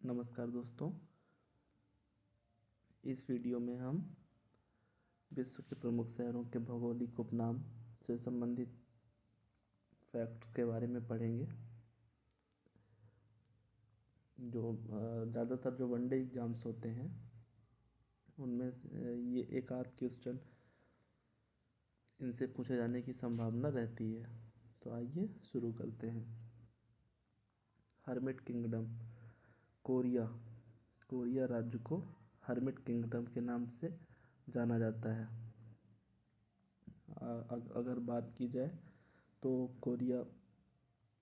नमस्कार दोस्तों। इस वीडियो में हम विश्व के प्रमुख शहरों के भौगोलिक उपनाम से संबंधित फैक्ट्स के बारे में पढ़ेंगे। जो ज़्यादातर जो वनडे एग्ज़ाम्स होते हैं उनमें ये एक आध क्वेश्चन इनसे पूछे जाने की संभावना रहती है। तो आइए शुरू करते हैं। हर्मिट किंगडम, कोरिया राज्य को हर्मिट किंगडम के नाम से जाना जाता है। अगर बात की जाए तो कोरिया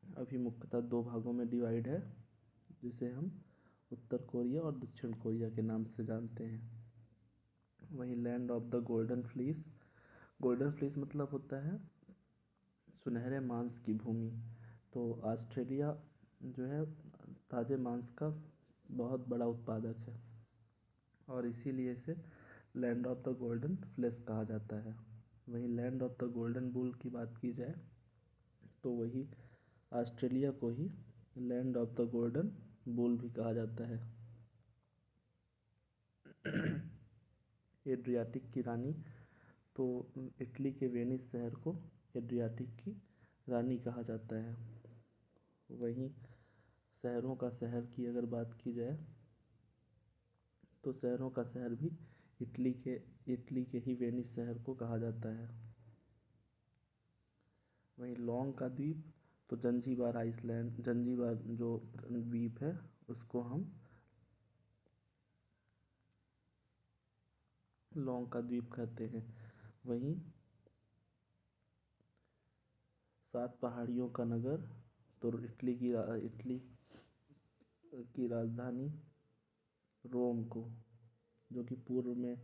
अभी मुख्यतः दो भागों में डिवाइड है, जिसे हम उत्तर कोरिया और दक्षिण कोरिया के नाम से जानते हैं। वहीं land of the golden fleece मतलब होता है सुनहरे मांस की भूमि। तो ऑस्ट्रेलिया जो है ताज़े मांस का बहुत बड़ा उत्पादक है और इसीलिए इसे land of the golden fleece कहा जाता है। वहीं land of the golden bull की बात की जाए तो वही ऑस्ट्रेलिया को ही land of the golden bull भी कहा जाता है। एड्रियाटिक की रानी, तो इटली के वेनिस शहर को एड्रियाटिक की रानी कहा जाता है। वहीं शहरों का शहर की अगर बात की जाए तो शहरों का शहर भी इटली के ही वेनिस शहर को कहा जाता है। वहीं लॉन्ग का द्वीप, तो जंजीबार जो द्वीप है उसको हम लॉन्ग का द्वीप कहते हैं। वहीं 7 पहाड़ियों का नगर, तो इटली की राजधानी रोम को, जो कि पूर्व में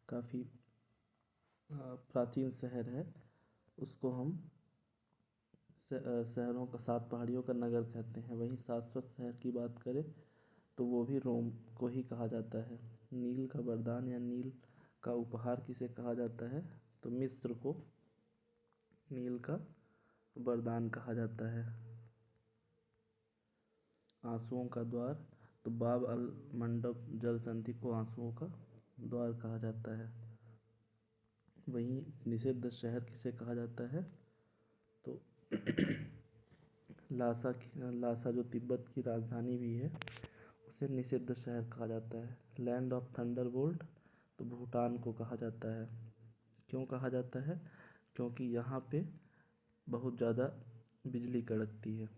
काफ़ी प्राचीन शहर है, उसको हम शहरों का 7 पहाड़ियों का नगर कहते हैं। वहीं शाश्वत शहर की बात करें तो वो भी रोम को ही कहा जाता है। नील का वरदान या नील का उपहार किसे कहा जाता है, तो मिस्र को नील का वरदान कहा जाता है। आंसुओं का द्वार, तो बाब अल मंडब जल संधि को आंसुओं का द्वार कहा जाता है। वहीं निषिद्ध शहर किसे कहा जाता है, तो लासा जो तिब्बत की राजधानी भी है उसे निषिद्ध शहर कहा जाता है। लैंड ऑफ थंडरबोल्ट, तो भूटान को कहा जाता है। क्यों कहा जाता है, क्योंकि यहाँ पे बहुत ज़्यादा बिजली कड़कती है।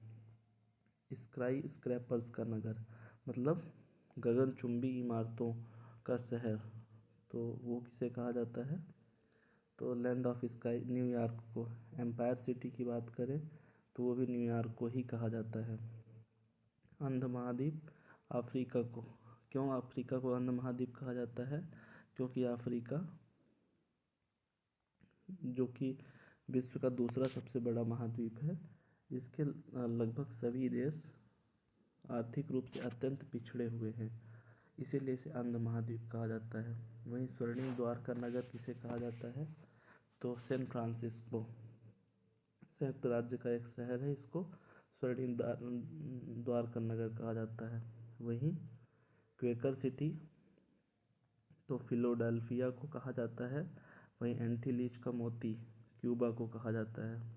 स्काई स्क्रैपर्स का नगर मतलब गगनचुंबी इमारतों का शहर, तो वो किसे कहा जाता है, तो लैंड ऑफ स्काई न्यूयॉर्क को। एम्पायर सिटी की बात करें तो वो भी न्यूयॉर्क को ही कहा जाता है। अंध महाद्वीप, अफ्रीका को, क्यों अफ्रीका को अंध महाद्वीप कहा जाता है, क्योंकि अफ्रीका जो कि विश्व का दूसरा सबसे बड़ा महाद्वीप है, इसके लगभग सभी देश आर्थिक रूप से अत्यंत पिछड़े हुए हैं, इसीलिए इसे अंध महाद्वीप कहा जाता है। वहीं स्वर्णिम द्वार का नगर किसे कहा जाता है, तो सैन फ्रांसिस्को संयुक्त राज्य का एक शहर है, इसको स्वर्णिम द्वार का नगर कहा जाता है। वहीं क्वेकर सिटी, तो फिलाडेल्फिया को कहा जाता है। वहीं एंटीलीच का मोती क्यूबा को कहा जाता है।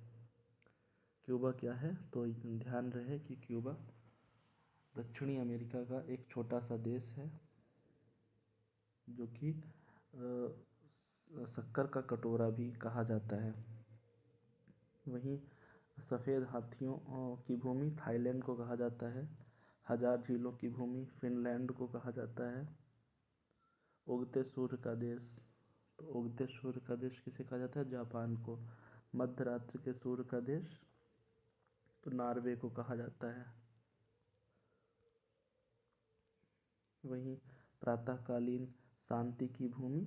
क्यूबा क्या है, तो ध्यान रहे कि क्यूबा दक्षिणी अमेरिका का एक छोटा सा देश है जो कि शक्कर का कटोरा भी कहा जाता है। वहीं सफ़ेद हाथियों की भूमि थाईलैंड को कहा जाता है। हजार झीलों की भूमि फिनलैंड को कहा जाता है। उगते सूर्य का देश, तो उगते सूर्य का देश किसे कहा जाता है, जापान को। मध्य रात्रि के सूर्य का देश, तो नॉर्वे को कहा जाता है। वहीं प्रातःकालीन शांति की भूमि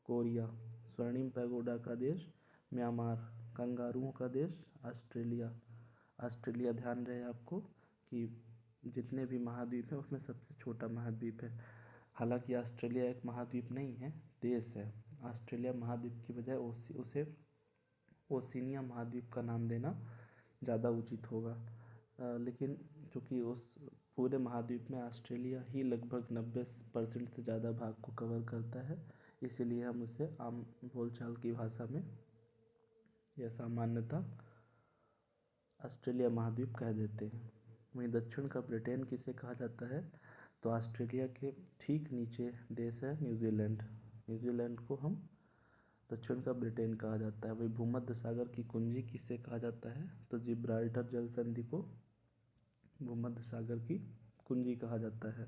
कोरिया। स्वर्णिम पैगोडा का देश म्यांमार। कंगारुओं का देश ऑस्ट्रेलिया ध्यान रहे आपको कि जितने भी महाद्वीप हैं उसमें सबसे छोटा महाद्वीप है। हालांकि ऑस्ट्रेलिया एक महाद्वीप नहीं है, देश है। ऑस्ट्रेलिया महाद्वीप की बजाय उसे ओशिनिया महाद्वीप का नाम देना ज़्यादा उचित होगा। लेकिन चूँकि उस पूरे महाद्वीप में ऑस्ट्रेलिया ही लगभग 90% से ज़्यादा भाग को कवर करता है, इसीलिए हम उसे आम बोलचाल की भाषा में या सामान्यतः ऑस्ट्रेलिया महाद्वीप कह देते हैं। वहीं दक्षिण का ब्रिटेन किसे कहा जाता है, तो ऑस्ट्रेलिया के ठीक नीचे देश है न्यूजीलैंड। न्यूजीलैंड को हम दक्षिण का ब्रिटेन कहा जाता है। वही भूमध्य सागर की कुंजी किसे कहा जाता है, तो जिब्राल्टर जल संधि को भूमध्य सागर की कुंजी कहा जाता है।